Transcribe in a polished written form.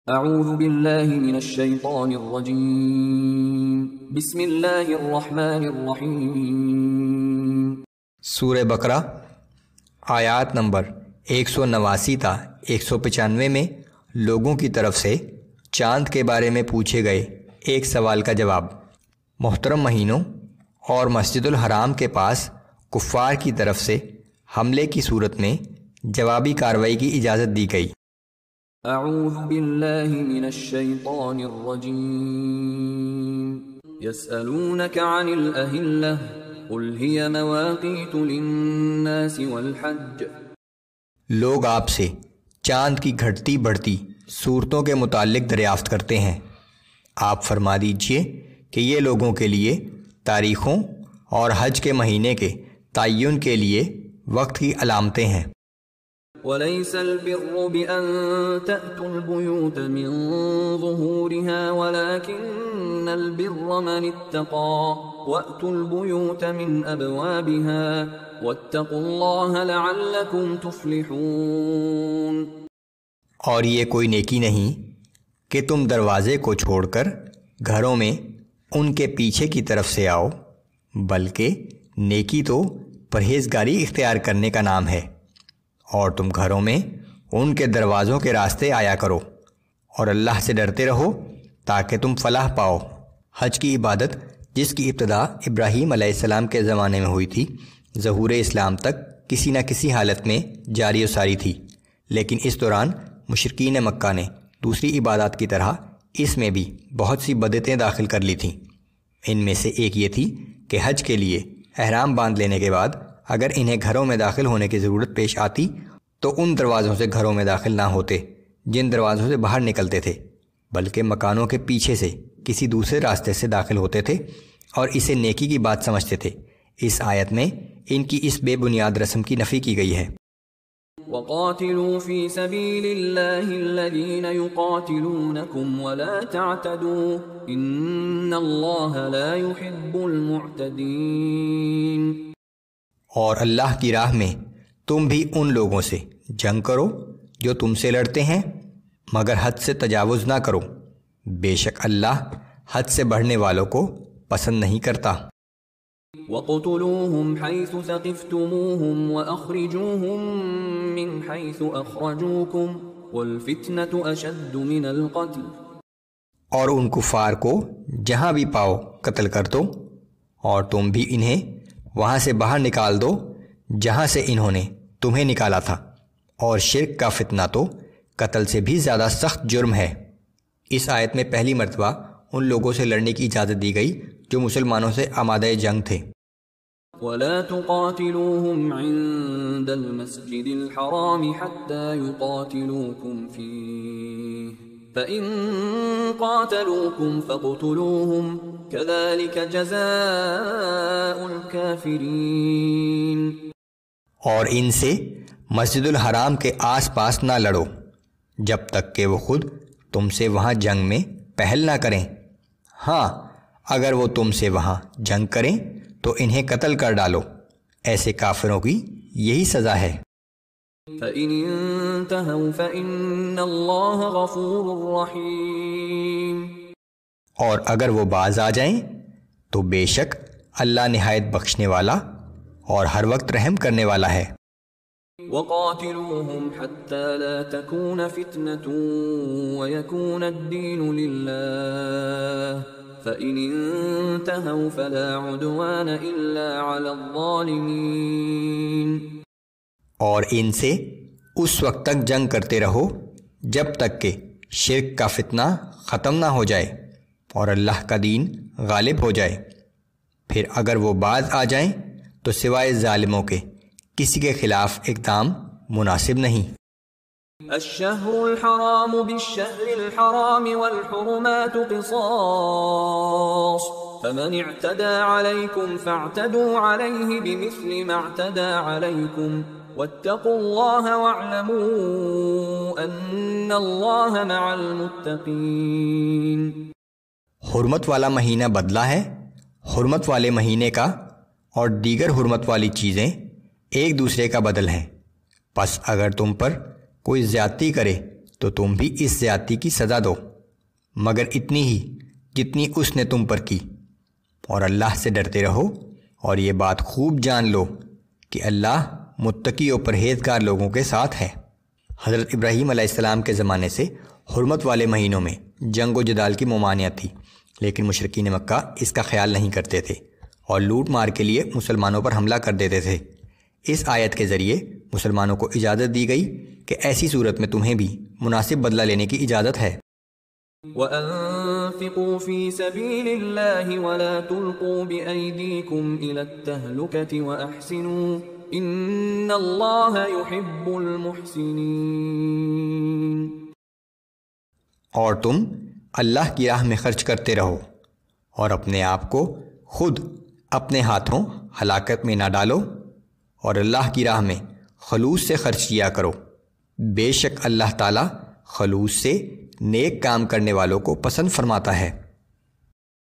اعوذ باللہ من الشیطان الرجیم بسم اللہ الرحمن الرحیم۔ سورہ بقرہ آیات نمبر 189 تا 195 میں لوگوں کی طرف سے چاند کے بارے میں پوچھے گئے ایک سوال کا جواب۔ محترم مہینوں اور مسجد الحرام کے پاس کفار کی طرف سے حملے کی صورت میں جوابی کارروائی کی اجازت دی گئی۔ اعوذ باللہ من الشیطان الرجیم یسألونک عن الأہلہ قل ہی مواقیت للناس والحج۔ لوگ آپ سے چاند کی گھٹتی بڑھتی صورتوں کے متعلق دریافت کرتے ہیں، آپ فرما دیجئے کہ یہ لوگوں کے لیے تاریخوں اور حج کے مہینے کے تعین کے لیے وقت کی علامتیں ہیں۔ وَلَيْسَ الْبِرُّ بِأَن تَأْتُوا الْبُيُوتَ مِن ظُهُورِهَا وَلَكِنَّ الْبِرَّ مَنِ اتَّقَى وَأْتُوا الْبُيُوتَ مِنْ أَبْوَابِهَا وَاتَّقُوا اللَّهَ لَعَلَّكُمْ تُفْلِحُونَ۔ اور یہ کوئی نیکی نہیں کہ تم دروازے کو چھوڑ کر گھروں میں ان کے پیچھے کی طرف سے آؤ، بلکہ نیکی تو پرہیزگاری اختیار کرنے کا نام ہے، اور تم گھروں میں ان کے دروازوں کے راستے آیا کرو اور اللہ سے ڈرتے رہو تاکہ تم فلاح پاؤ۔ حج کی عبادت جس کی ابتدا ابراہیم علیہ السلام کے زمانے میں ہوئی تھی، ظہور اسلام تک کسی نہ کسی حالت میں جاری و ساری تھی، لیکن اس دوران مشرکین مکہ نے دوسری عبادات کی طرح اس میں بھی بہت سی بدعتیں داخل کر لی تھیں۔ ان میں سے ایک یہ تھی کہ حج کے لیے احرام باندھ لینے کے بعد اگر انہیں گھروں میں داخل ہونے کی ضرورت پیش آتی تو ان دروازوں سے گھروں میں داخل نہ ہوتے جن دروازوں سے باہر نکلتے تھے، بلکہ مکانوں کے پیچھے سے کسی دوسرے راستے سے داخل ہوتے تھے اور اسے نیکی کی بات سمجھتے تھے۔ اس آیت میں ان کی اس بے بنیاد رسم کی نفی کی گئی ہے۔ وَقَاتِلُوا فِي سَبِيلِ اللَّهِ الَّذِينَ يُقَاتِلُونَكُمْ وَلَا تَعْتَدُوا إِنَّ اللَّهَ لَا يُحِبُّ الْمُعْتَدِينَ۔ اور اللہ کی راہ میں تم بھی ان لوگوں سے جنگ کرو جو تم سے لڑتے ہیں، مگر حد سے تجاوز نہ کرو، بے شک اللہ حد سے بڑھنے والوں کو پسند نہیں کرتا۔ وَاقْتُلُوهُمْ حَيْثُ ثَقِفْتُمُوهُمْ وَأَخْرِجُوهُمْ مِنْ حَيْثُ أَخْرَجُوكُمْ وَالْفِتْنَةُ أَشَدُّ مِنَ الْقَتْلِ۔ اور ان کفار کو جہاں بھی پاؤ قتل کر دو، اور تم بھی انہیں وہاں سے باہر نکال دو جہاں سے انہوں نے تمہیں نکالا تھا، اور شرک کا فتنہ تو قتل سے بھی زیادہ سخت جرم ہے۔ اس آیت میں پہلی مرتبہ ان لوگوں سے لڑنے کی اجازت دی گئی جو مسلمانوں سے آمادہ جنگ تھے۔ وَلَا تُقَاتِلُوهُمْ عِندَ الْمَسْجِدِ الْحَرَامِ حَتَّى يُقَاتِلُوكُمْ فِيهِ فَإِن قَاتَلُوكُمْ فَاقْتُلُوهُمْ كَذَلِكَ جَزَاءُ الْكَافِرِينَ۔ اور ان سے مسجد الحرام کے آس پاس نہ لڑو جب تک کہ وہ خود تم سے وہاں جنگ میں پہل نہ کریں، ہاں اگر وہ تم سے وہاں جنگ کریں تو انہیں قتل کر ڈالو، ایسے کافروں کی یہی سزا ہے۔ فَإِنِ انْتَهَوْا فَإِنَّ اللَّهَ غَفُورٌ رَحِيمٌ۔ اور اگر وہ باز آ جائیں تو بے شک اللہ نہایت بخشنے والا اور ہر وقت رحم کرنے والا ہے۔ وَقَاتِلُوهُمْ حَتَّى لَا تَكُونَ فِتْنَةٌ وَيَكُونَ الدِّينُ لِلَّهِ فَإِنِ انْتَهَوْا فَلَا عُدْوَانَ إِلَّا عَلَى الظَّالِمِينَ۔ اور ان سے اس وقت تک جنگ کرتے رہو جب تک کہ شرک کا فتنہ ختم نہ ہو جائے اور اللہ کا دین غالب ہو جائے، پھر اگر وہ باز آ جائیں تو سوائے ظالموں کے کسی کے خلاف اقدام مناسب نہیں۔ الشہر الحرام بالشہر الحرام والحرمات قصاص فمن اعتدى عليكم فاعتدوا عليه بمثل ما اعتدى عليكم واتقوا الله واعلموا ان الله مع المتقين۔ حرمت والا مہینہ بدلہ ہے حرمت والے مہینے کا، اور دیگر حرمت والی چیزیں ایک دوسرے کا بدل ہیں، پس اگر تم پر کوئی زیادتی کرے تو تم بھی اس زیادتی کی سزا دو، مگر اتنی ہی جتنی اس نے تم پر کی، اور اللہ سے ڈرتے رہو، اور یہ بات خوب جان لو کہ اللہ متقی و پرہیزگار لوگوں کے ساتھ ہے۔ حضرت ابراہیم علیہ السلام کے زمانے سے حرمت والے مہینوں میں جنگ و جدال کی ممانعت تھی، لیکن مشرکین مکہ اس کا خیال نہیں کرتے تھے اور لوٹ مار کے لیے مسلمانوں پر حملہ کر دیتے تھے۔ اس آیت کے ذریعے مسلمانوں کو اجازت دی گئی کہ ایسی صورت میں تمہیں بھی مناسب بدلہ لینے کی اجازت ہے۔ وَأَنفِقُوا فِي سَبِيلِ اللَّهِ وَلَا تُلْقُوا بِأَيْدِيكُمْ إِلَى التَّهْلُكَةِ وَأَحْسِنُوا إِنَّ اللَّهَ يُحِبُّ الْمُحْسِنِينَ۔ اور تم اللہ کی راہ میں خرچ کرتے رہو اور اپنے آپ کو خود اپنے ہاتھوں ہلاکت میں نہ ڈالو، اور اللہ کی راہ میں خلوص سے خرچ کیا کرو، بے شک اللہ تعالیٰ خلوص سے نیک کام کرنے والوں کو پسند فرماتا ہے۔